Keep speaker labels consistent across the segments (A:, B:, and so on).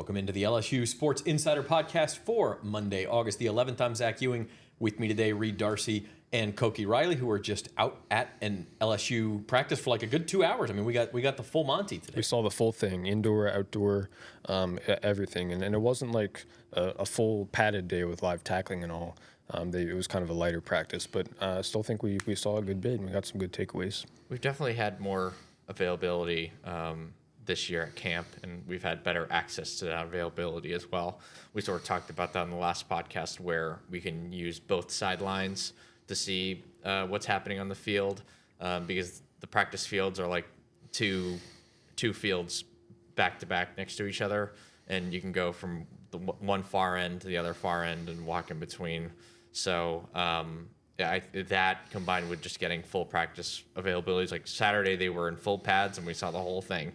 A: Welcome into the LSU Sports Insider Podcast for Monday, August the 11th. I'm Zach Ewing. With me today, Reed Darcey and Koki Riley, who are just out at an LSU practice for like a good 2 hours. I mean, we got the full Monty today.
B: We saw the full thing, indoor, outdoor, everything. And it wasn't like a full padded day with live tackling and all. It was kind of a lighter practice, but I still think we saw a good bit and we got some good takeaways.
C: We've definitely had more availability this year at camp, and we've had better access to that availability as well. We sort of talked about that on the last podcast, where we can use both sidelines to see what's happening on the field, because the practice fields are like two fields back to back next to each other, and you can go from the one far end to the other far end and walk in between. So that combined with just getting full practice availabilities, like Saturday they were in full pads and we saw the whole thing.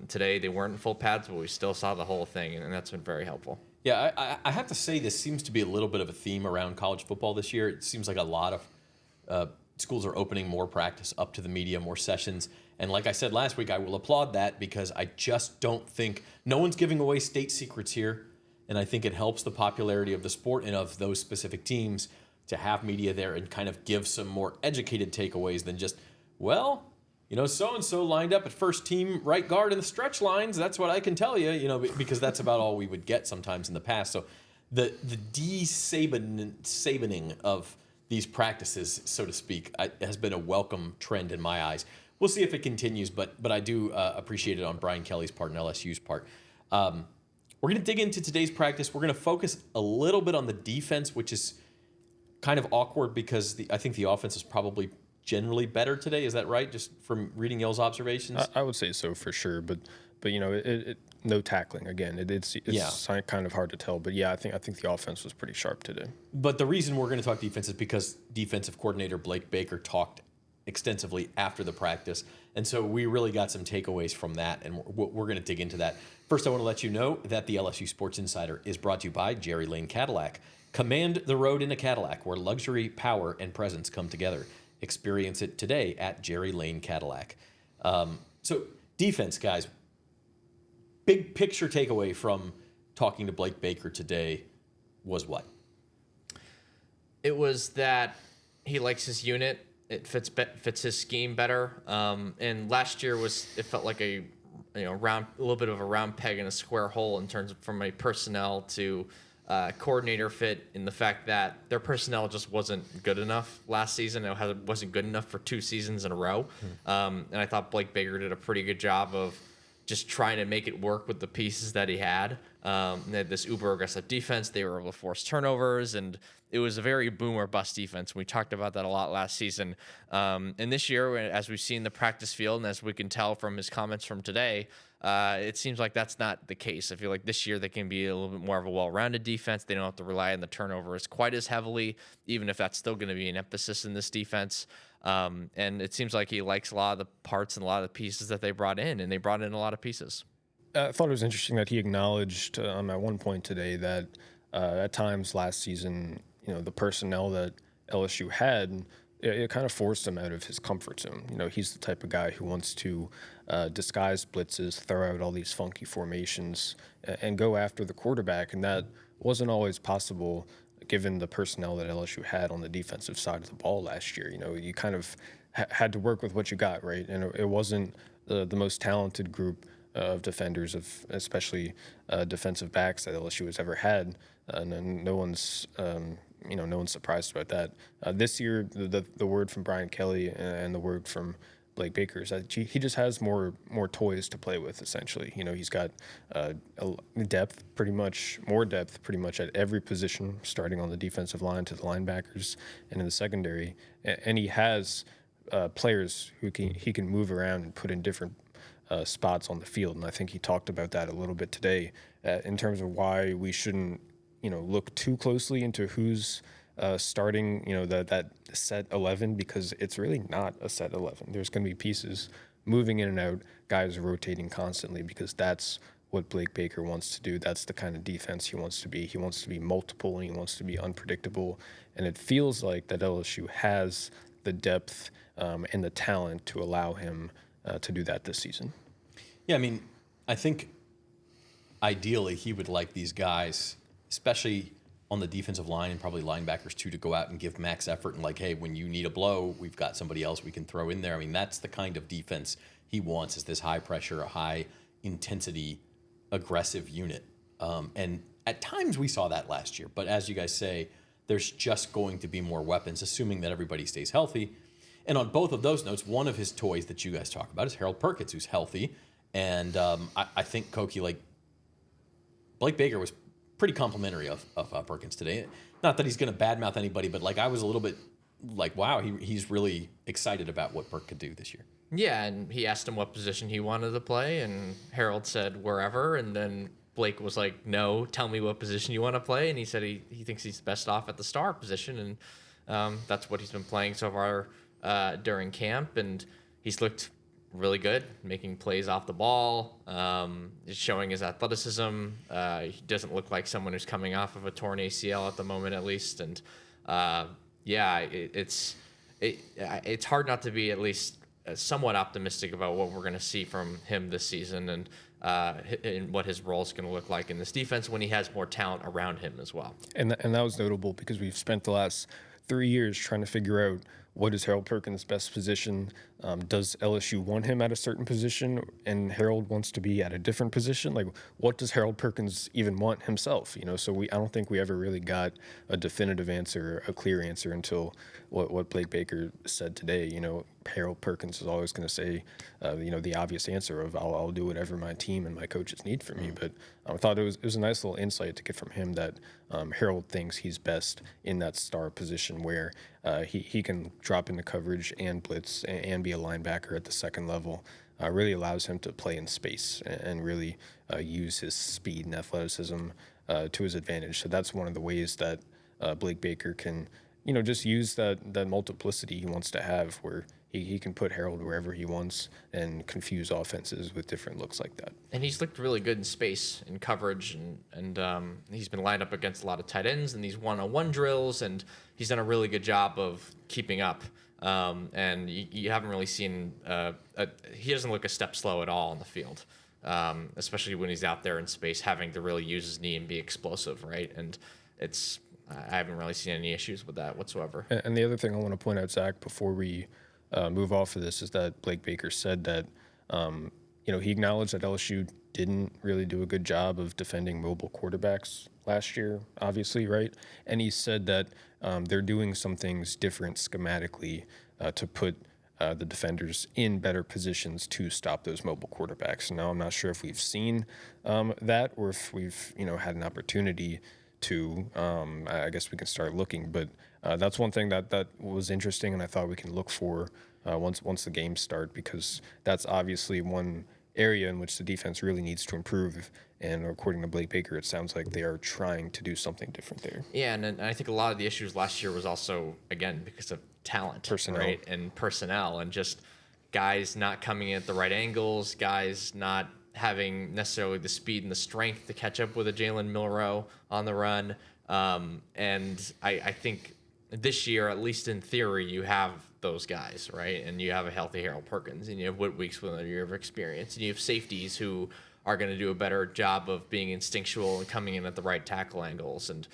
C: Today they weren't in full pads, but we still saw the whole thing, and that's been very helpful.
A: Yeah, I have to say this seems to be a little bit of a theme around college football this year. It seems like a lot of schools are opening more practice up to the media, more sessions. And like I said last week, I will applaud that because I just don't think no one's giving away state secrets here. And I think it helps the popularity of the sport and of those specific teams to have media there and kind of give some more educated takeaways than just, well, so-and-so lined up at first team right guard in the stretch lines. That's what I can tell you, because that's about all we would get sometimes in the past. So the de-Sabaning of these practices, so to speak, has been a welcome trend in my eyes. We'll see if it continues, but I do appreciate it on Brian Kelly's part and LSU's part. We're going to dig into today's practice. We're going to focus a little bit on the defense, which is kind of awkward because I think the offense is probably generally better today. Is that right? Just from reading y'all's observations?
B: I would say so for sure, but no tackling again. It's kind of hard to tell, but yeah, I think the offense was pretty sharp today.
A: But the reason we're going to talk defense is because defensive coordinator Blake Baker talked extensively after the practice, and so we really got some takeaways from that, and we're going to dig into that. First, I want to let you know that the LSU Sports Insider is brought to you by Jerry Lane Cadillac. Command the road in a Cadillac, where luxury, power, and presence come together. Experience it today at Jerry Lane Cadillac. So defense, guys, big picture takeaway from talking to Blake Baker today was what?
C: It was that he likes his unit. It fits his scheme better. And last year it felt like a little bit of a round peg in a square hole in terms of from a personnel to coordinator fit, in the fact that their personnel just wasn't good enough last season. It wasn't good enough for 2 seasons in a row. And I thought Blake Baker did a pretty good job of just trying to make it work with the pieces that he had. They had this uber aggressive defense. They were able to force turnovers, and it was a very boom or bust defense. We talked about that a lot last season. And this year, as we've seen the practice field, and as we can tell from his comments from today, it seems like that's not the case. I feel like this year they can be a little bit more of a well-rounded defense. They don't have to rely on the turnovers quite as heavily, even if that's still going to be an emphasis in this defense. And it seems like he likes a lot of the parts and a lot of the pieces that they brought in, and they brought in a lot of pieces.
B: I thought it was interesting that he acknowledged at one point today that at times last season, the personnel that LSU had, it kind of forced him out of his comfort zone. He's the type of guy who wants to disguise blitzes, throw out all these funky formations, and go after the quarterback, and that wasn't always possible given the personnel that LSU had on the defensive side of the ball last year. You kind of had to work with what you got, right? And it wasn't the most talented group of defenders, especially defensive backs that LSU has ever had, and no one's surprised about that. This year, the word from Brian Kelly and the word from Blake Baker is that he just has more toys to play with. Essentially, he's got more depth pretty much at every position, starting on the defensive line to the linebackers and in the secondary, and he has players who he can move around and put in different spots on the field. And I think he talked about that a little bit today in terms of why we shouldn't look too closely into who's starting, that set 11, because it's really not a set 11. There's going to be pieces moving in and out, guys rotating constantly, because that's what Blake Baker wants to do. That's the kind of defense he wants to be. He wants to be multiple, and he wants to be unpredictable. And it feels like that LSU has the depth and the talent to allow him to do that this season.
A: Yeah, I mean, I think ideally he would like these guys, especially on the defensive line and probably linebackers too, to go out and give max effort and like, hey, when you need a blow, we've got somebody else we can throw in there. I mean, that's the kind of defense he wants, is this high pressure, high intensity, aggressive unit. And at times we saw that last year, but as you guys say, there's just going to be more weapons, assuming that everybody stays healthy. And on both of those notes, one of his toys that you guys talk about is Harold Perkins, who's healthy. And I think Koki, like Blake Baker, was pretty complimentary of Perkins today. Not that he's going to badmouth anybody, but like I was a little bit like, wow, he's really excited about what Perk could do this year.
C: Yeah, and he asked him what position he wanted to play, and Harold said wherever, and then Blake was like, no, tell me what position you want to play, and he said he thinks he's best off at the star position, and that's what he's been playing so far during camp, and he's looked really good, making plays off the ball, showing his athleticism. He doesn't look like someone who's coming off of a torn ACL at the moment, at least. And it's hard not to be at least somewhat optimistic about what we're going to see from him this season, and what his role is going to look like in this defense when he has more talent around him as well.
B: And that was notable because we've spent the last 3 years trying to figure out what is Harold Perkins' best position. Does LSU want him at a certain position and Harold wants to be at a different position? Like, what does Harold Perkins even want himself? So I don't think we ever really got a definitive answer, a clear answer, until what Blake Baker said today. Harold Perkins is always going to say, the obvious answer of I'll do whatever my team and my coaches need from me. But I thought it was a nice little insight to get from him that Harold thinks he's best in that star position where he can drop into coverage and blitz and be a linebacker at the second level. Really allows him to play in space and really use his speed and athleticism to his advantage. So that's one of the ways that Blake Baker can, just use that multiplicity he wants to have, where he can put Harold wherever he wants and confuse offenses with different looks like that.
C: And he's looked really good in space and coverage, and he's been lined up against a lot of tight ends in these one-on-one drills, and he's done a really good job of keeping up. And you haven't really seen he doesn't look a step slow at all on the field, especially when he's out there in space having to really use his knee and be explosive, right? And I haven't really seen any issues with that whatsoever.
B: And the other thing I want to point out, Zach, before we move off of this, is that Blake Baker said that he acknowledged that LSU didn't really do a good job of defending mobile quarterbacks last year, obviously, right? And he said that they're doing some things different schematically to put the defenders in better positions to stop those mobile quarterbacks. Now, I'm not sure if we've seen that or if we've had an opportunity to. I guess we can start looking, but that's one thing that was interesting, and I thought we can look for once the games start, because that's obviously one area in which the defense really needs to improve. And according to Blake Baker, it sounds like they are trying to do something different there.
C: Yeah, and I think a lot of the issues last year was also, again, because of talent,
B: personnel,
C: right? And personnel, and just guys not coming in at the right angles, guys not having necessarily the speed and the strength to catch up with a Jalen Milroe on the run. And I think this year, at least in theory, you have those guys, right? And you have a healthy Harold Perkins, and you have Whit Weeks with another year of experience, and you have safeties who are going to do a better job of being instinctual and coming in at the right tackle angles, and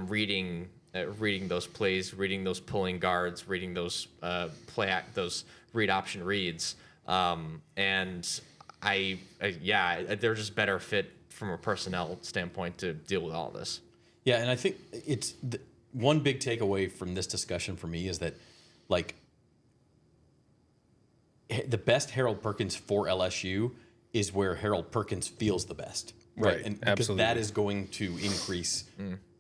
C: reading those plays, reading those pulling guards, reading those those read option reads, and they're just better fit from a personnel standpoint to deal with all this.
A: Yeah, and I think it's one big takeaway from this discussion for me is that, like, the best Harold Perkins for LSU is where Harold Perkins feels the best,
B: right?
A: And because
B: absolutely,
A: that is going to increase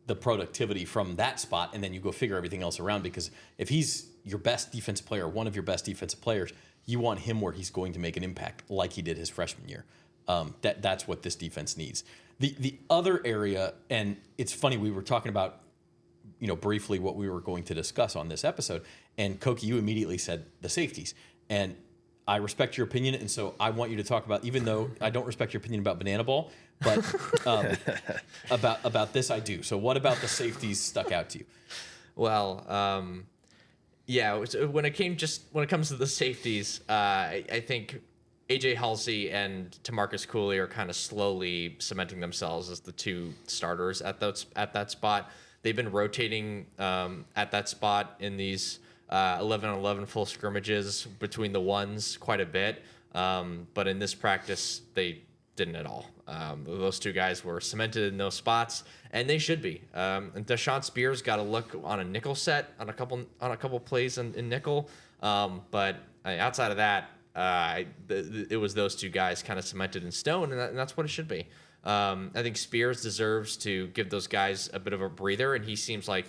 A: the productivity from that spot, and then you go figure everything else around. Because if he's your best defensive player, one of your best defensive players, you want him where he's going to make an impact, like he did his freshman year. That's what this defense needs. The other area, and it's funny, we were talking about, briefly what we were going to discuss on this episode, and Koki, you immediately said the safeties, and I respect your opinion, and so I want you to talk about, even though I don't respect your opinion about Banana Ball, but about this I do. So what about the safeties stuck out to you?
C: Well, when it comes to the safeties, I think AJ Halsey and Tamarcus Cooley are kind of slowly cementing themselves as the two starters at that spot. They've been rotating at that spot in these 11-on-11 full scrimmages between the ones quite a bit. But in this practice, they didn't at all. Those two guys were cemented in those spots, and they should be. And Deshaun Spears got a look on a nickel set on a couple plays in nickel. But outside of that, it was those two guys kind of cemented in stone, and that's what it should be. I think Spears deserves to give those guys a bit of a breather, and he seems like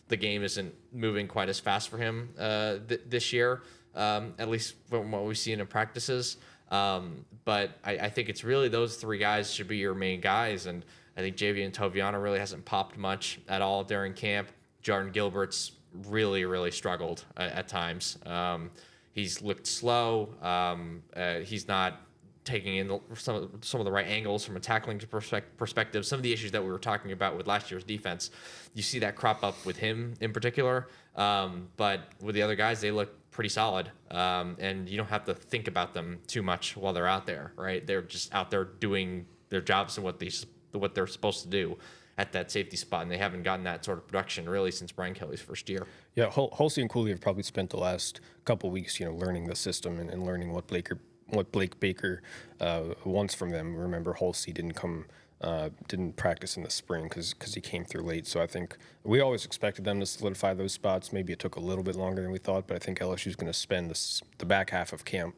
C: the game isn't moving quite as fast for him this year, at least from what we've seen in practices. But I think it's really those three guys should be your main guys, and I think Javian Toviano really hasn't popped much at all during camp. Jordan Gilbert's really struggled at times. He's looked slow. He's not taking in some of the right angles from a tackling perspective. Some of the issues that we were talking about with last year's defense, you see that crop up with him in particular. But with the other guys, they look pretty solid. And you don't have to think about them too much while they're out there, right? They're just out there doing their jobs and what they're supposed to do at that safety spot, and they haven't gotten that sort of production really since Brian Kelly's first year.
B: Yeah, Halsey and Cooley have probably spent the last couple weeks, learning the system and learning what Blake Baker wants from them. Remember, Halsey didn't practice in the spring because he came through late. So I think we always expected them to solidify those spots. Maybe it took a little bit longer than we thought, but I think LSU is going to spend the back half of camp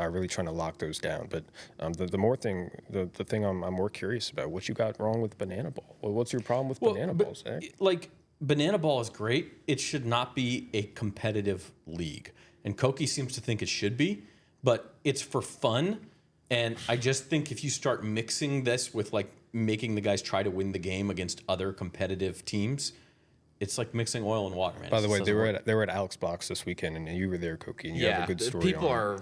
B: really trying to lock those down. But the thing I'm more curious about, what you got wrong with Banana Ball? Well, what's your problem with Banana Ball, Zach?
A: Like, Banana Ball is great. It should not be a competitive league. And Koki seems to think it should be, but it's for fun. And I just think if you start mixing this with like making the guys try to win the game against other competitive teams, it's like mixing oil and water, man.
B: By the way, they were at Alex Box this weekend, and you were there, Koki, and you have a good story.
C: People are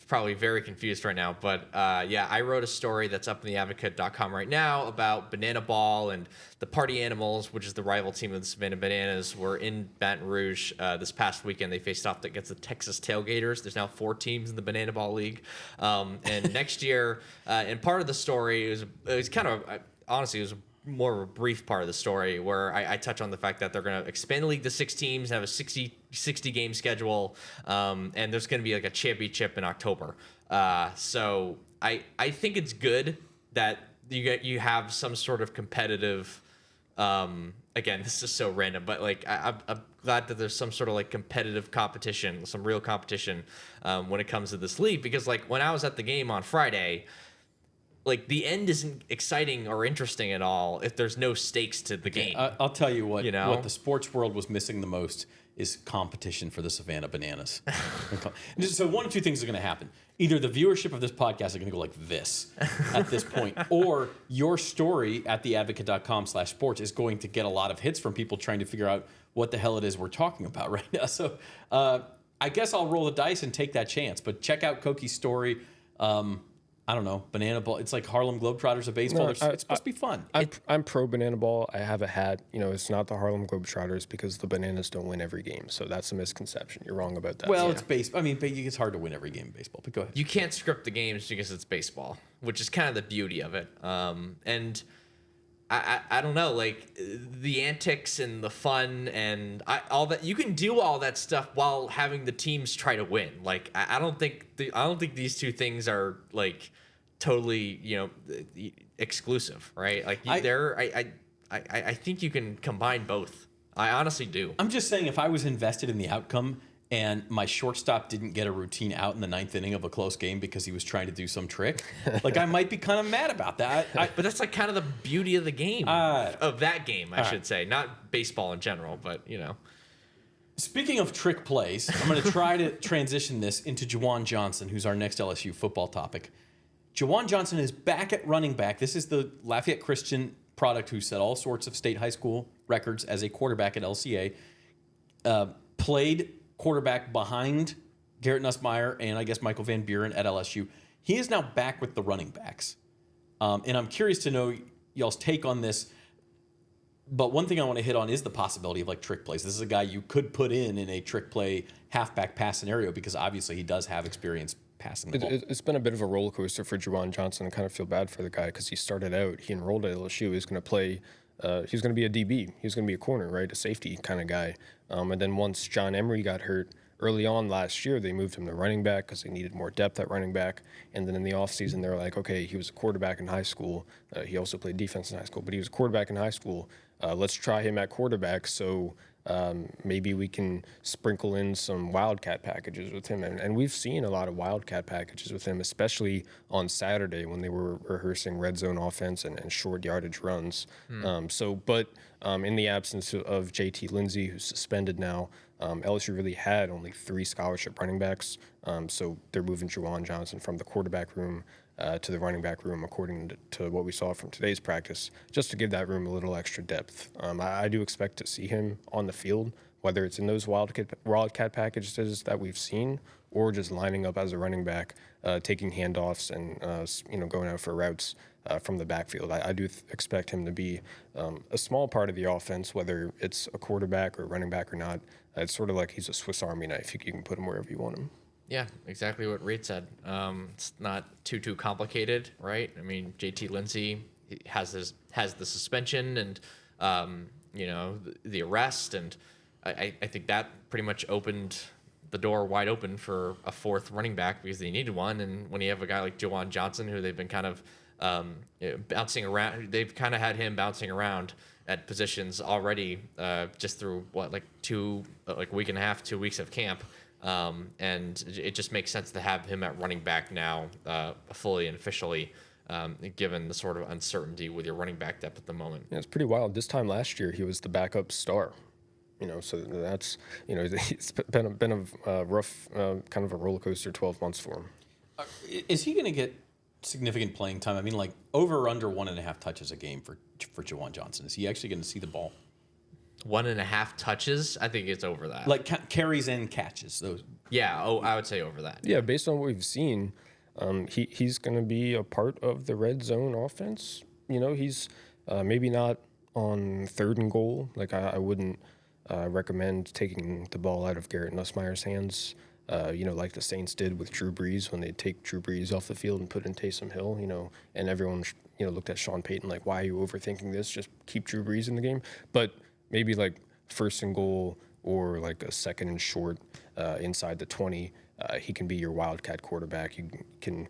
C: probably very confused right now, but I wrote a story that's up in the advocate.com right now about Banana Ball, and the Party Animals, which is the rival team of the Savannah Bananas, were in Baton Rouge this past weekend. They faced off against the Texas Tailgaters. There's now 4 teams in the Banana Ball League, and next year, and part of the story it was kind of honestly it was more of a brief part of the story where I touch on the fact that they're going to expand the league to 6 teams, have a 60 game schedule, and there's going to be like a championship in October. So I think it's good that you have some sort of competitive. Again, this is so random, but like I'm glad that there's some sort of like competitive competition, some real competition when it comes to this league, because like when I was at the game on Friday, like the end isn't exciting or interesting at all if there's no stakes to the game.
A: I'll tell you what. What the sports world was missing the most is competition for the Savannah Bananas. So one of two things are going to happen: either the viewership of this podcast is going to go like this at this point, or your story at theadvocate.com/sports is going to get a lot of hits from people trying to figure out what the hell it is we're talking about right now. So I guess I'll roll the dice and take that chance. But check out Koki's story. I don't know, Banana Ball. It's like Harlem Globetrotters of baseball.
B: No,
A: it's supposed to be fun.
B: I'm pro Banana Ball. I have a hat. It's not the Harlem Globetrotters because the Bananas don't win every game. So that's a misconception. You're wrong about that.
A: Well, it's baseball. I mean, it's hard to win every game in baseball, but go ahead.
C: You can't script the games because it's baseball, which is kind of the beauty of it. And I don't know, like the antics and the fun and all that. You can do all that stuff while having the teams try to win. Like I don't think these two things are like totally exclusive, right? Like I think you can combine both. I honestly do.
A: I'm just saying, if I was invested in the outcome and my shortstop didn't get a routine out in the 9th inning of a close game because he was trying to do some trick, like I might be kind of mad about that.
C: But that's like kind of the beauty of the game, of that game, I should say. Not baseball in general, but
A: Speaking of trick plays, I'm going to try to transition this into Jawan Johnson, who's our next LSU football topic. Jawan Johnson is back at running back. This is the Lafayette Christian product who set all sorts of state high school records as a quarterback at LCA. Played quarterback behind Garrett Nussmeier and I guess Michael Van Buren at LSU. He is now back with the running backs. And I'm curious to know y'all's take on this. But one thing I want to hit on is the possibility of like trick plays. This is a guy you could put in a trick play halfback pass scenario because obviously he does have experience passing the ball.
B: It's been a bit of a roller coaster for Jawan Johnson. I kind of feel bad for the guy because he started out, he enrolled at LSU. He was going to play, he was going to be a DB. He was going to be a corner, right? A safety kind of guy. And then once John Emery got hurt early on last year, they moved him to running back because they needed more depth at running back. And then in the offseason, they were like, okay, he was a quarterback in high school. He also played defense in high school, but he was a quarterback in high school. Let's try him at quarterback. So maybe we can sprinkle in some wildcat packages with him. And we've seen a lot of wildcat packages with him, especially on Saturday when they were rehearsing red zone offense and short yardage runs. But in the absence of JT Lindsey, who's suspended now, LSU really had only 3 scholarship running backs. So they're moving Jawan Johnson from the quarterback room to the running back room, according to what we saw from today's practice, just to give that room a little extra depth. I do expect to see him on the field, whether it's in those wildcat packages that we've seen, or just lining up as a running back, taking handoffs and going out for routes from the backfield. I do expect him to be a small part of the offense, whether it's a quarterback or running back or not. It's sort of like he's a Swiss Army knife. You can put him wherever you want him.
C: Yeah, exactly what Reed said. It's not too complicated, right? I mean, JT Lindsey has the suspension and the arrest, and I think that pretty much opened the door wide open for a 4th running back because they needed one. And when you have a guy like Jawan Johnson, who they've been kind of bouncing around, they've kind of had him bouncing around at positions already, just through a week and a half, 2 weeks of camp. And it just makes sense to have him at running back now, fully and officially, given the sort of uncertainty with your running back depth at the moment.
B: Yeah, it's pretty wild. This time last year, he was the backup star. So that's, it's been a rough, kind of a roller coaster 12 months for him.
A: Is he going to get significant playing time? I mean, like over or under 1.5 touches a game for Jawan Johnson? Is he actually going to see the ball?
C: 1.5 touches? I think it's over that.
A: Like carries and catches. Those.
C: Yeah, I would say over that.
B: Yeah, based on what we've seen, he's going to be a part of the red zone offense. He's maybe not on 3rd and goal. Like I wouldn't recommend taking the ball out of Garrett Nussmeier's hands. Like the Saints did with Drew Brees when they take Drew Brees off the field and put in Taysom Hill, and everyone, looked at Sean Payton like, why are you overthinking this? Just keep Drew Brees in the game. But maybe like 1st and goal or like a 2nd and short inside the 20, he can be your wildcat quarterback. You can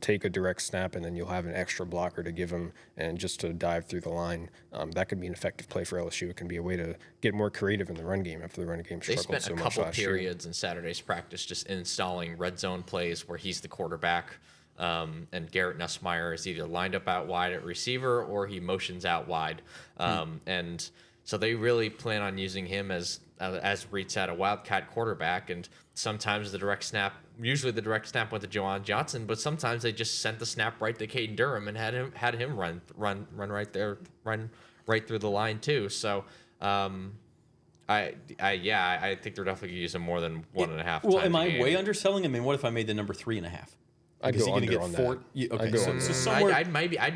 B: take a direct snap and then you'll have an extra blocker to give him and just to dive through the line. That could be an effective play for LSU. It can be a way to get more creative in the run game after the run game struggled so much last year.
C: They spent a couple periods in Saturday's practice just installing red zone plays where he's the quarterback. And Garrett Nussmeier is either lined up out wide at receiver or he motions out wide. And so they really plan on using him as Reed said, a wildcat quarterback. And sometimes usually the direct snap went to Jawan Johnson, but sometimes they just sent the snap right to Caden Durham and had him run right there, run right through the line too. So I think they're definitely gonna use him more than 1.5.
A: Well, am I way underselling him? I mean, what if I made the number 3.5?
B: I'd go under on that.
A: Okay, so
C: somewhere I'd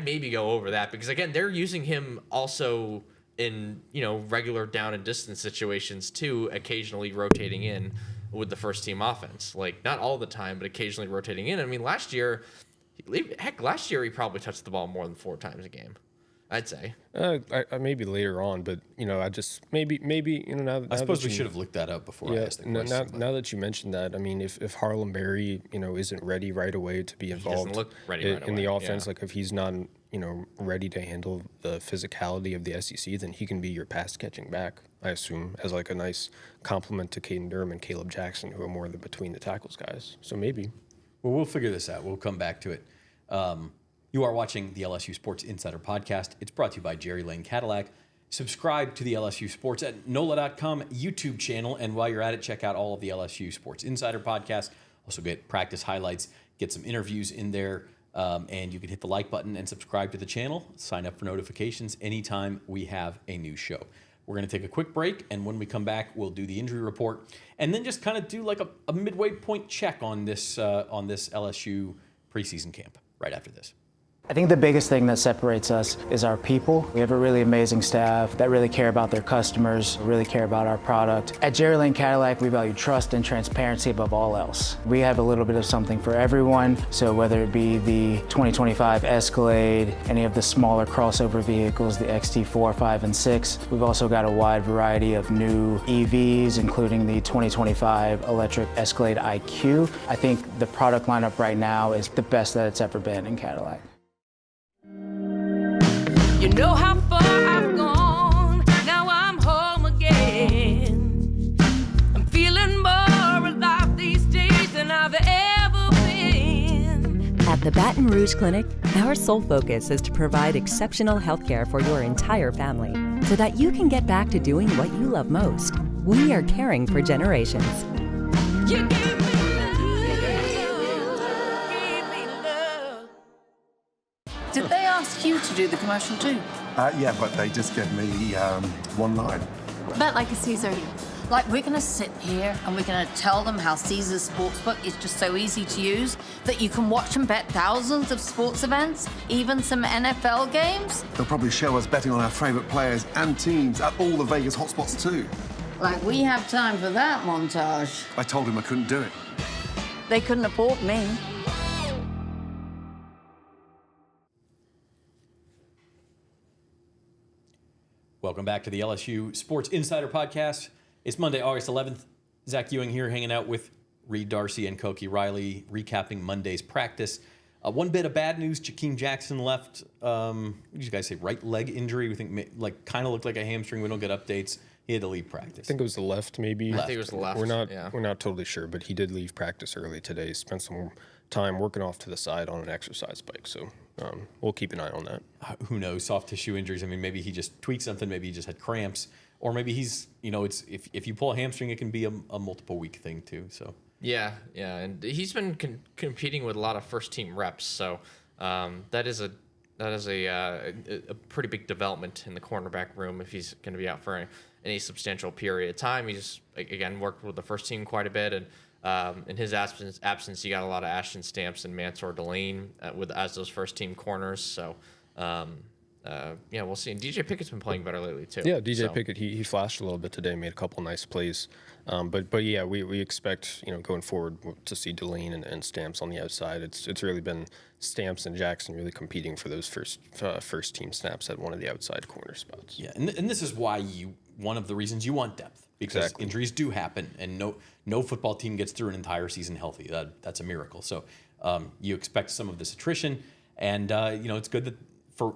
C: maybe go over that because again they're using him also in regular down and distance situations too, occasionally rotating in with the first team offense. Like not all the time, but occasionally rotating in. I mean, last year he probably touched the ball more than 4 times a game. I'd say.
B: Maybe later on, but I just maybe now.
A: I suppose we should have looked that up before I asked the question.
B: Now that you mentioned that, I mean, if Harlem Berry isn't ready right away to be involved in the offense, like if he's not ready to handle the physicality of the SEC, then he can be your pass catching back. I assume as like a nice complement to Caden Durham and Caleb Jackson, who are more the between the tackles guys. So maybe.
A: Well, we'll figure this out. We'll come back to it. You are watching the LSU Sports Insider Podcast. It's brought to you by Jerry Lane Cadillac. Subscribe to the LSU Sports at NOLA.com YouTube channel. And while you're at it, check out all of the LSU Sports Insider podcasts. Also get practice highlights, get some interviews in there. And you can hit the like button and subscribe to the channel. Sign up for notifications anytime we have a new show. We're going to take a quick break. And when we come back, we'll do the injury report. And then just kind of do like a midway point check on this LSU preseason camp right after this.
D: I think the biggest thing that separates us is our people. We have a really amazing staff that really care about their customers, really care about our product. At Jerry Lane Cadillac, we value trust and transparency above all else. We have a little bit of something for everyone, so whether it be the 2025 Escalade, any of the smaller crossover vehicles, the XT4, 5, and 6, we've also got a wide variety of new EVs, including the 2025 electric Escalade IQ. I think the product lineup right now is the best that it's ever been in Cadillac.
E: You know how far I've gone, now I'm home again. I'm feeling more alive these days than I've ever been.
F: At the Baton Rouge Clinic, our sole focus is to provide exceptional health care for your entire family so that you can get back to doing what you love most. We are caring for generations.
E: You gave me love.
G: Did they ask you to do the commercial too?
H: Yeah, but they just gave me one line.
G: Bet like a Caesar. Like, we're gonna sit here and we're gonna tell them how Caesar's Sportsbook is just so easy to use that you can watch and bet thousands of sports events, even some NFL games.
H: They'll probably show us betting on our favourite players and teams at all the Vegas hotspots too.
G: Like, we have time for that montage.
H: I told him I couldn't do it.
G: They couldn't afford me.
A: Welcome back to the LSU Sports Insider Podcast. It's Monday, August 11th. Zach Ewing here hanging out with Reed Darcey and Koki Riley, recapping Monday's practice. One bit of bad news, Jakeem Jackson left, what did you guys say, right leg injury? We think kind of looked like a hamstring. We don't get updates. He had to leave practice.
B: I think it was the left, maybe.
C: I think it was the left.
B: We're not totally sure, but he did leave practice early today. Spent some time working off to the side on an exercise bike, so we'll keep an eye on that.
A: Who knows? Soft tissue injuries. I mean, maybe he just tweaked something. Maybe he just had cramps, or maybe he's, it's if you pull a hamstring, it can be a multiple week thing too. So
C: Yeah, and he's been competing with a lot of first team reps, so that is a pretty big development in the cornerback room if he's going to be out for any substantial period of time. He's again worked with the first team quite a bit, and in his absence, you got a lot of Ashton Stamps and Mansour Delane as those first team corners. So we'll see. And DJ Pickett's been playing better lately too.
B: Yeah, DJ Pickett, he flashed a little bit today, made a couple nice plays. But yeah, we expect going forward to see Delane and Stamps on the outside. It's really been Stamps and Jackson really competing for those first team snaps at one of the outside corner spots.
A: Yeah, and this is why one of the reasons you want depth, because injuries do happen, and no football team gets through an entire season healthy. That's a miracle. So you expect some of this attrition, and it's good that for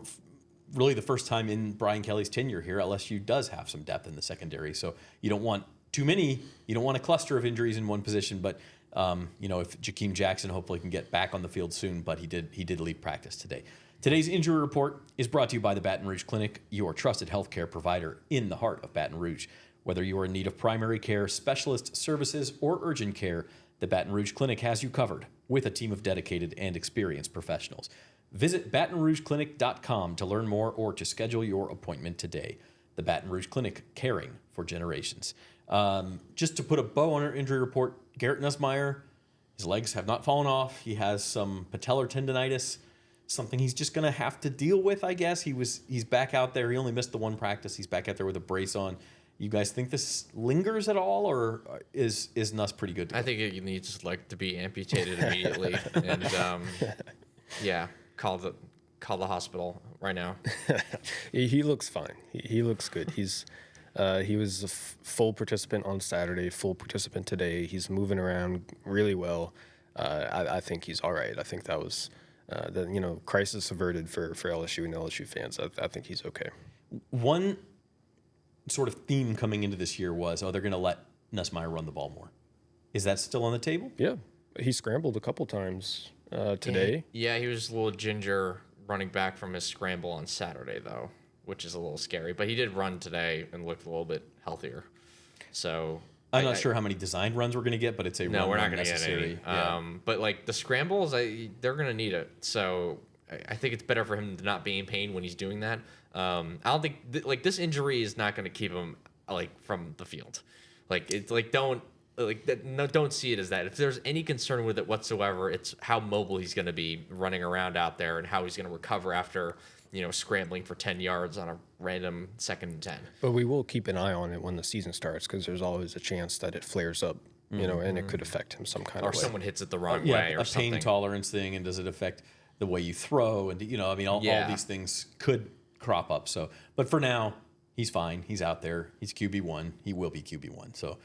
A: really the first time in Brian Kelly's tenure here, LSU does have some depth in the secondary. So you don't want too many. You don't want a cluster of injuries in one position, but if Jakeem Jackson hopefully can get back on the field soon, but he did leave practice today. Today's injury report is brought to you by the Baton Rouge Clinic, your trusted healthcare provider in the heart of Baton Rouge. Whether you are in need of primary care, specialist services, or urgent care, the Baton Rouge Clinic has you covered with a team of dedicated and experienced professionals. Visit BatonRougeClinic.com to learn more or to schedule your appointment today. The Baton Rouge Clinic, caring for generations. Just to put a bow on our injury report, Garrett Nussmeier, his legs have not fallen off. He has some patellar tendonitis, something he's just going to have to deal with, I guess. He's back out there. He only missed the one practice. He's back out there with a brace on. You guys think this lingers at all, or is Nuss pretty good to go?
C: I think it needs to be amputated immediately, and call the hospital right now.
B: He looks fine. He looks good. He was a full participant on Saturday, full participant today. He's moving around really well. I think he's all right. I think that was crisis averted for LSU and LSU fans. I think he's okay.
A: One sort of theme coming into this year was, they're going to let Nussmeier run the ball more. Is that still on the table?
B: Yeah. He scrambled a couple times today.
C: Yeah, he was a little ginger running back from his scramble on Saturday, though, which is a little scary. But he did run today and looked a little bit healthier. So
A: I'm not sure how many designed runs we're going to get, but it's a
C: no,
A: run
C: we're not going to get
A: necessary.
C: any.
A: Yeah.
C: But the scrambles, they're going to need it. So I think it's better for him to not be in pain when he's doing that. I don't think this injury is not going to keep him from the field. Don't like that. No, don't see it as that. If there's any concern with it whatsoever, it's how mobile he's going to be running around out there and how he's going to recover after scrambling for 10 yards on a random 2nd and 10.
B: But we will keep an eye on it when the season starts because there's always a chance that it flares up, and it could affect him some kind
C: or
B: of way.
C: someone hits it the wrong way, or
A: a
C: something.
A: pain tolerance thing, and does it affect the way you throw? And all these things could crop up. So, but for now, he's fine. He's out there. He's QB1. He will be QB1. So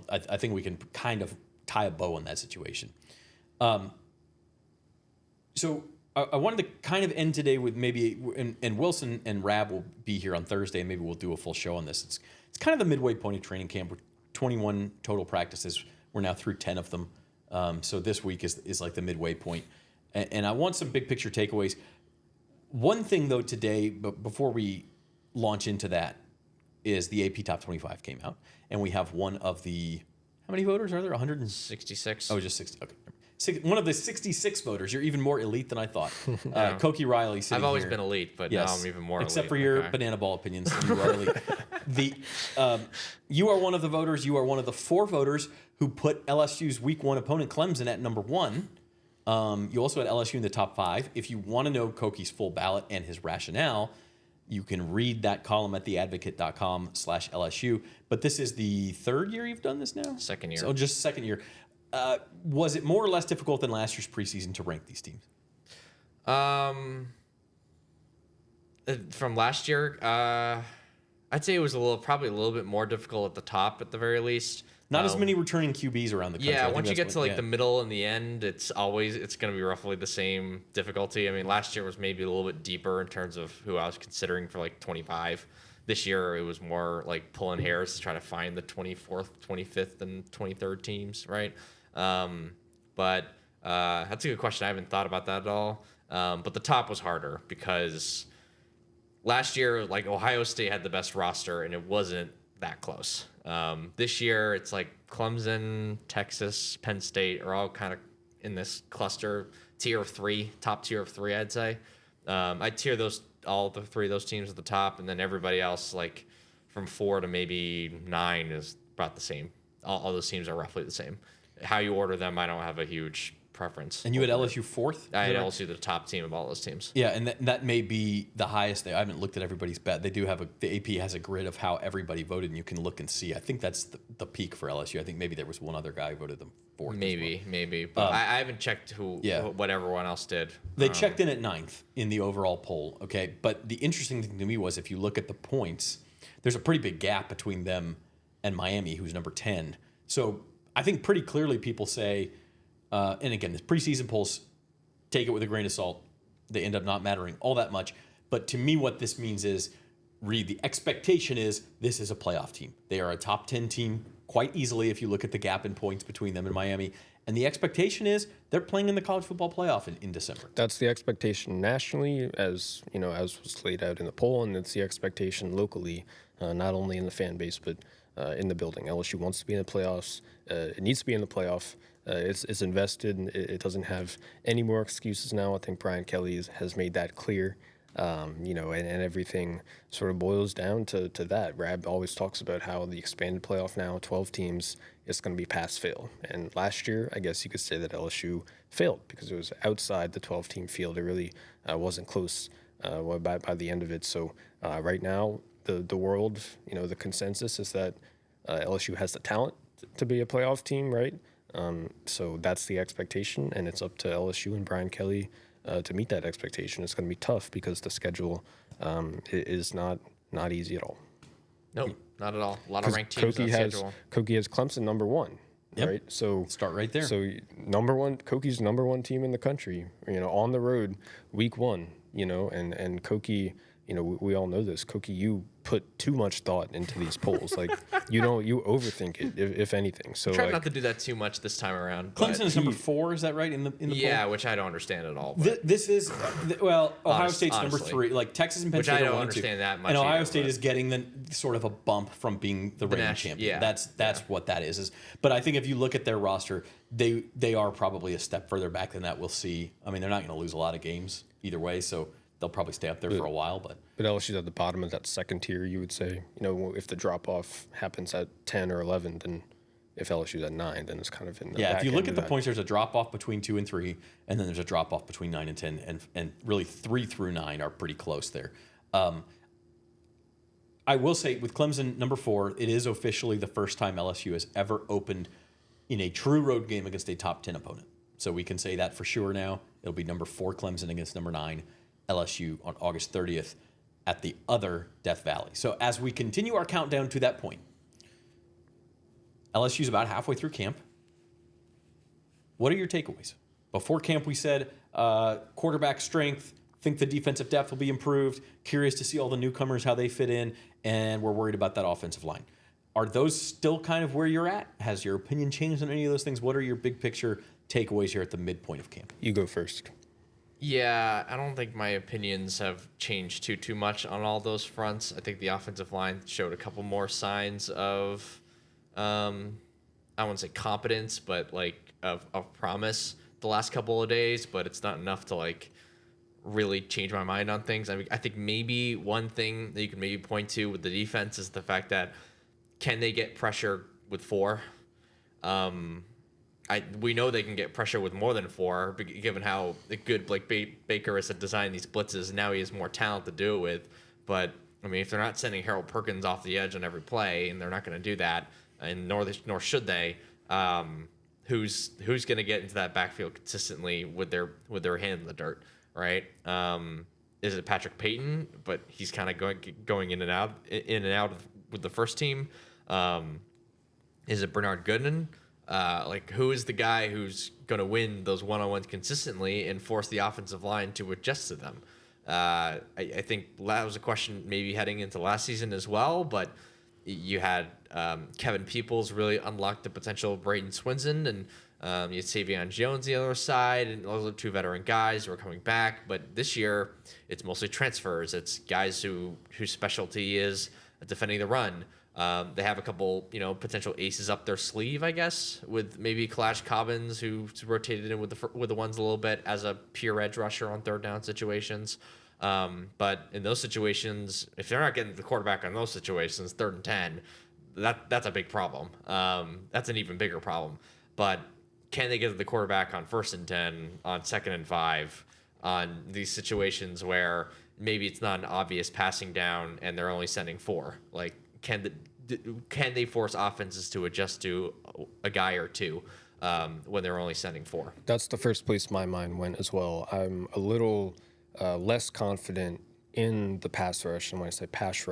A: I think we can kind of tie a bow on that situation. So I wanted to kind of end today with maybe, and Wilson and Rab will be here on Thursday, and maybe we'll do a full show on this. It's kind of the midway point of training camp. We're 21 total practices. We're now through 10 of them. So this week is like the midway point. And I want some big picture takeaways. One thing, though, today, but before we launch into that, is the AP Top 25 came out. And we have one of the, how many voters are there?
C: 166.
A: Oh, just 60. Okay. One of the 66 voters. You're even more elite than I thought. Koki Riley sitting
C: I've always
A: here.
C: been elite, but now I'm even more
A: Except
C: elite.
A: for your banana ball opinions, you are elite. You are one of the voters. You are one of the 4 voters who put LSU's Week 1 opponent Clemson at number 1. You also had LSU in the top 5. If you want to know Koki's full ballot and his rationale, you can read that column at theadvocate.com/LSU. But this is the 3rd year you've done this now?
C: 2nd year.
A: So just 2nd year. Was it more or less difficult than last year's preseason to rank these teams?
C: From last year, I'd say it was probably a little bit more difficult at the top, at the very least.
A: Not as many returning QBs around the country.
C: Yeah, once you get to the middle and the end, it's going to be roughly the same difficulty. I mean, last year was maybe a little bit deeper in terms of who I was considering for 25. This year, it was more like pulling hairs to try to find the 24th, 25th, and 23rd teams, right? But that's a good question. I haven't thought about that at all. But the top was harder because last year, Ohio State had the best roster, and it wasn't that close. This year, it's like Clemson, Texas, Penn State are all kind of in this cluster, top tier of 3, I'd say. I'd tier all the 3 of those teams at the top, and then everybody else, from 4 to maybe 9, is about the same. All those teams are roughly the same. How you order them, I don't have a huge preference.
A: And you had LSU 4th?
C: I had LSU the top team of all those teams.
A: Yeah, and that may be the highest. I haven't looked at everybody's bet. They do have the AP has a grid of how everybody voted, and you can look and see. I think that's the peak for LSU. I think maybe there was one other guy who voted them 4th.
C: Maybe. But I haven't checked what everyone else did.
A: They checked in at 9th in the overall poll, okay? But the interesting thing to me was if you look at the points, there's a pretty big gap between them and Miami, who's number 10. So I think pretty clearly people say, and again, the preseason polls, take it with a grain of salt. They end up not mattering all that much. But to me, what this means is, the expectation is this is a playoff team. They are a top 10 team quite easily if you look at the gap in points between them and Miami. And the expectation is they're playing in the college football playoff in December.
B: That's the expectation nationally, as as was laid out in the poll, and it's the expectation locally, not only in the fan base but in the building. LSU wants to be in the playoffs. It needs to be in the playoff. It's invested. And it doesn't have any more excuses now. I think Brian Kelly has made that clear. And everything sort of boils down to that. Rab always talks about how the expanded playoff now, 12 teams, is going to be pass-fail. And last year, I guess you could say that LSU failed because it was outside the 12-team field. It really wasn't close by the end of it. So right now, the world, the consensus is that LSU has the talent to be a playoff team, right? So that's the expectation, and it's up to LSU and Brian Kelly to meet that expectation. It's going to be tough because the schedule is not easy at all.
C: Nope, not at all. A lot of ranked teams on the schedule.
B: Koki has Clemson number 1, right? So
A: start right there.
B: So Koki's number 1 team in the country. On the road, week 1. And Koki. We all know this. Koki, you put too much thought into these polls. You overthink it, if anything. So
C: Try not to do that too much this time around.
A: Clemson is number 4. Is that right in the poll?
C: Which I don't understand at all.
A: This is Ohio State's number 3. Texas and Penn State
C: I
A: are
C: don't
A: 1
C: understand
A: 2.
C: that much.
A: And Ohio
C: either,
A: State is getting the sort of a bump from being the reigning champion.
C: Yeah.
A: That's what that is. But I think if you look at their roster, they are probably a step further back than that. We'll see. I mean, they're not going to lose a lot of games either way, so they'll probably stay up there for a while. But
B: LSU's at the bottom of that second tier, you would say. If the drop off happens at 10 or 11, then if LSU's at 9, then it's kind of in the
A: Yeah,
B: back
A: if you look
B: end
A: at
B: of
A: the
B: that.
A: points, there's a drop off between 2 and 3, and then there's a drop off between 9 and 10, and really 3 through 9 are pretty close there. I will say with Clemson, number 4, it is officially the first time LSU has ever opened in a true road game against a top 10 opponent. So we can say that for sure now. It'll be number 4 Clemson against number 9 LSU on August 30th at the other Death Valley. So as we continue our countdown to that point, LSU's about halfway through camp. What are your takeaways? Before camp, we said quarterback strength, think the defensive depth will be improved, curious to see all the newcomers, how they fit in, and we're worried about that offensive line. Are those still kind of where you're at? Has your opinion changed on any of those things? What are your big picture takeaways here at the midpoint of camp?
B: You go first.
C: Yeah, I don't think my opinions have changed too much on all those fronts. I think the offensive line showed a couple more signs of, I wouldn't say competence, but like of promise the last couple of days. But it's not enough to like really change my mind on things. I mean, I think maybe one thing that you can maybe point to with the defense is the fact that can they get pressure with 4? We know they can get pressure with more than 4, given how good Blake Baker is at designing these blitzes. Now he has more talent to do it with. But I mean, if they're not sending Harold Perkins off the edge on every play, and they're not going to do that, and nor should they, who's going to get into that backfield consistently with their hand in the dirt, right? Is it Patrick Payton? But he's kind of going in and out with the first team. Is it Bernard Goodman? Who is the guy who's going to win those one-on-ones consistently and force the offensive line to adjust to them? I think that was a question maybe heading into last season as well, but you had Kevin Peoples really unlock the potential of Braden Swinson, and you had Savion Jones on the other side, and those are 2 veteran guys who are coming back. But this year, it's mostly transfers. It's guys whose specialty is defending the run. They have a couple, potential aces up their sleeve, I guess, with maybe Kalash Cobbins, who's rotated in with the ones a little bit as a pure edge rusher on 3rd down situations. But in those situations, if they're not getting the quarterback on those situations, 3rd and 10, that's a big problem. That's an even bigger problem. But can they get the quarterback on 1st and 10, on 2nd and 5, on these situations where maybe it's not an obvious passing down and they're only sending 4? Like, can they force offenses to adjust to a guy or 2 when they're only sending 4?
B: That's the first place my mind went as well. I'm a little less confident in the pass rush, and when I say pass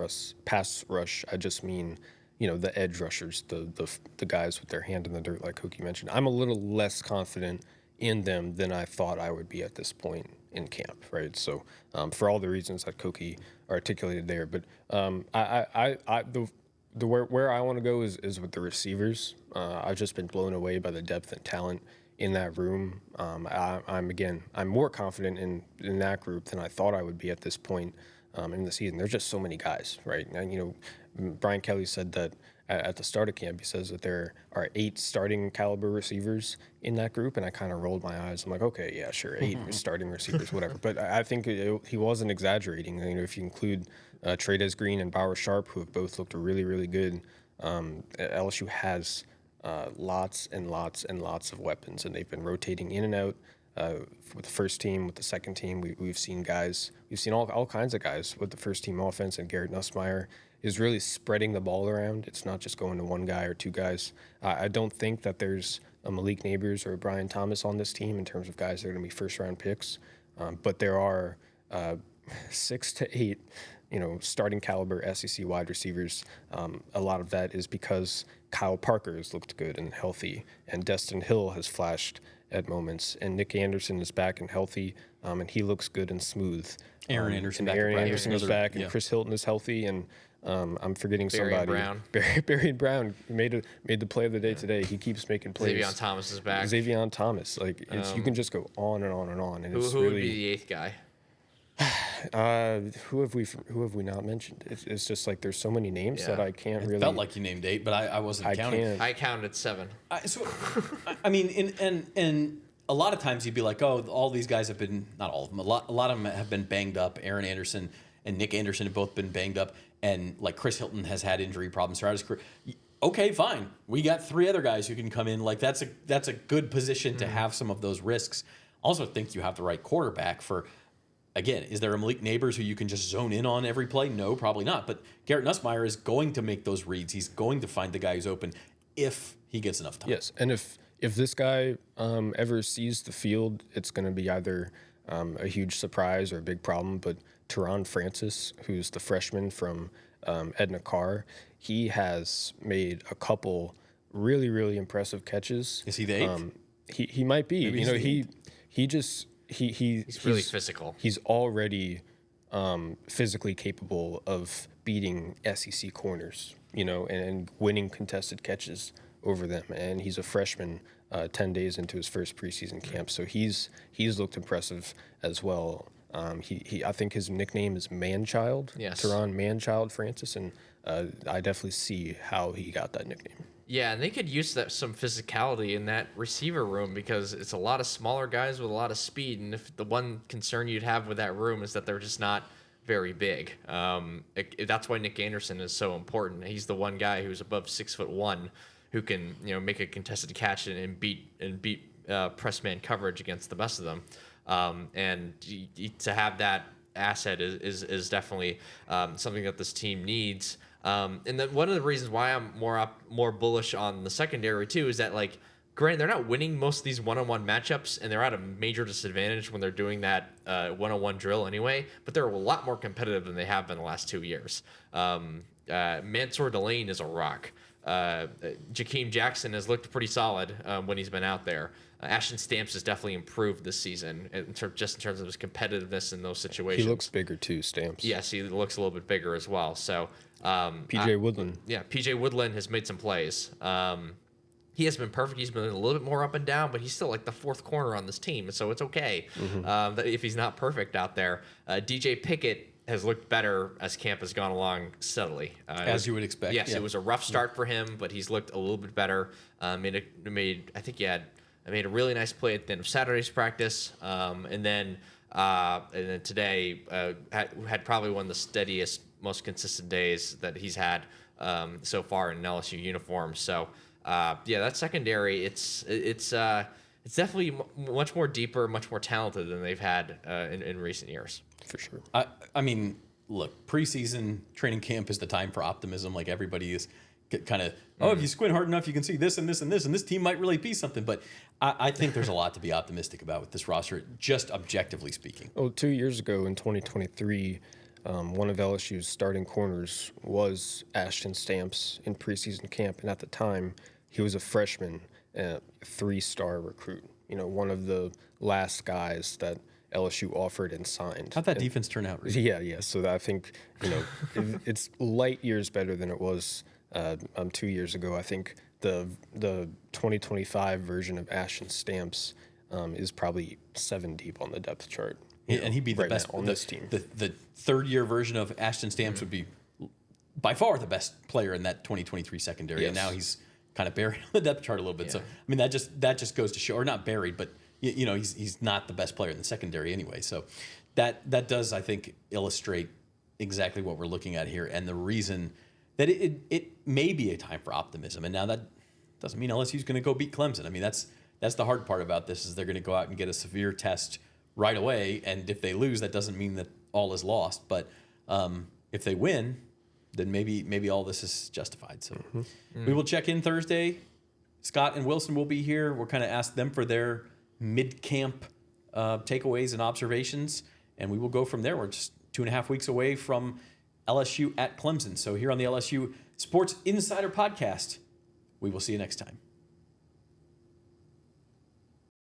B: rush, I just mean the edge rushers, the guys with their hand in the dirt, like Koki mentioned. I'm a little less confident in them than I thought I would be at this point in camp, right? So for all the reasons that Koki articulated there, but where I want to go is with the receivers. I've just been blown away by the depth and talent in that room. I'm more confident in that group than I thought I would be at this point in the season. There's just so many guys, right? And Brian Kelly said that at the start of camp. He says that there are 8 starting caliber receivers in that group, and I kind of rolled my eyes. I'm like, okay, yeah, sure, 8 starting receivers, whatever. But I think he wasn't exaggerating. If you include Trades Green and Bauer Sharp, who have both looked really, really good, LSU has lots and lots and lots of weapons, and they've been rotating in and out. With the first team, with the second team, we've seen all kinds of guys with the first team offense, and Garrett Nussmeier is really spreading the ball around. It's not just going to one guy or 2 guys. I don't think that there's a Malik Neighbors or a Brian Thomas on this team in terms of guys that are going to be first-round picks, but there are 6 to 8, starting caliber SEC wide receivers. A lot of that is because Kyle Parker has looked good and healthy, and Destin Hill has flashed at moments, and Nick Anderson is back and healthy, and he looks good and smooth.
A: Aaron Anderson
B: is back, and Chris Hilton is healthy, and I'm forgetting somebody. Barry Brown made the play of the day today. He keeps making plays.
C: Xavion Thomas is back.
B: Xavion Thomas, you can just go on and on and on. And
C: who would be the 8th guy?
B: Who have we not mentioned? It's just like there's so many names that I can't really.
A: It felt like you named 8, but I wasn't counting.
C: I counted 7.
A: I mean, and a lot of times you'd be like, oh, all these guys have been, not all of them, a lot of them have been banged up. Aaron Anderson and Nick Anderson have both been banged up, and like Chris Hilton has had injury problems throughout his career. okay, fine. We got 3 other guys who can come in. Like that's a good position to have some of those risks. Also think you have the right quarterback for, again, is there a Malik Neighbors who you can just zone in on every play? No, probably not. But Garrett Nussmeier is going to make those reads. He's going to find the guy who's open if he gets enough time.
B: Yes, and if this guy ever sees the field, it's going to be either a huge surprise or a big problem. But Teron Francis, who's the freshman from Edna Carr, he has made a couple really, really impressive catches.
A: Is he the 8th?
B: He might be.
A: Maybe
B: You know,
A: he's
C: He's really physical.
B: He's already physically capable of beating SEC corners, you know, and winning contested catches over them. And he's a freshman 10 days into his first preseason camp, so he's looked impressive as well. I think his nickname is Manchild,
C: Yes.
B: Teron Manchild Francis, and I definitely see how he got that nickname.
C: Yeah, and they could use some physicality in that receiver room because it's a lot of smaller guys with a lot of speed. And if the one concern you'd have with that room is that they're just not very big, that's why Nick Anderson is so important. He's the one guy who's above 6'1", who can make a contested catch and beat press man coverage against the best of them. And to have that asset is definitely something that this team needs. And then one of the reasons why I'm more bullish on the secondary too is that, like, granted, they're not winning most of these one-on-one matchups, and they're at a major disadvantage when they're doing that one-on-one drill anyway. But they're a lot more competitive than they have been the last 2 years. Mansour Delane is a rock. Jakeem Jackson has looked pretty solid when he's been out there. Ashton Stamps has definitely improved this season just in terms of his competitiveness in those situations.
B: He looks bigger too, Stamps.
C: Yes, he looks a little bit bigger as well. So
B: PJ Woodland.
C: Yeah, PJ Woodland has made some plays. He has been perfect. He's been a little bit more up and down, but he's still like the 4th corner on this team, so it's okay if he's not perfect out there. DJ Pickett has looked better as camp has gone along steadily.
A: As you would expect.
C: Yes,
A: yeah.
C: It was a rough start for him, but he's looked a little bit better. I think he made a really nice play at the end of Saturday's practice, and then today had probably one of the steadiest, most consistent days that he's had so far in an LSU uniform. So that secondary, it's definitely much more deeper, much more talented than they've had in recent years.
B: For sure.
A: I mean, look, preseason training camp is the time for optimism. Like, everybody is kind of, if you squint hard enough, you can see this and this and this, and this team might really be something. But I think there's a lot to be optimistic about with this roster, just objectively speaking.
B: Well, 2 years ago in 2023, one of LSU's starting corners was Ashton Stamps in preseason camp, and at the time, he was a freshman, 3-star recruit. You know, one of the last guys that LSU offered and signed.
A: How'd that defense turn out? Really?
B: Yeah. So I think, it's light years better than it was 2 years ago. I think the 2025 version of Ashton Stamps is probably 7 deep on the depth chart.
A: And he'd be the
B: right
A: best
B: on this team.
A: The third-year version of Ashton Stamps would be by far the best player in that 2023 secondary.
B: Yes.
A: And now he's kind of buried on the depth chart a little bit.
C: Yeah.
A: So, I mean, that just goes to show, or not buried, but he's not the best player in the secondary anyway. So that does, I think, illustrate exactly what we're looking at here, and the reason that it may be a time for optimism. And now that doesn't mean LSU's going to go beat Clemson. I mean, that's the hard part about this, is they're going to go out and get a severe test right away, and if they lose, that doesn't mean that all is lost. But if they win, then maybe all this is justified. So we will check in Thursday. Scott and Wilson will be here. We'll kind of ask them for their mid-camp takeaways and observations, and we will go from there. We're just 2.5 weeks away from LSU at Clemson. So here on the LSU Sports Insider Podcast, we will see you next time.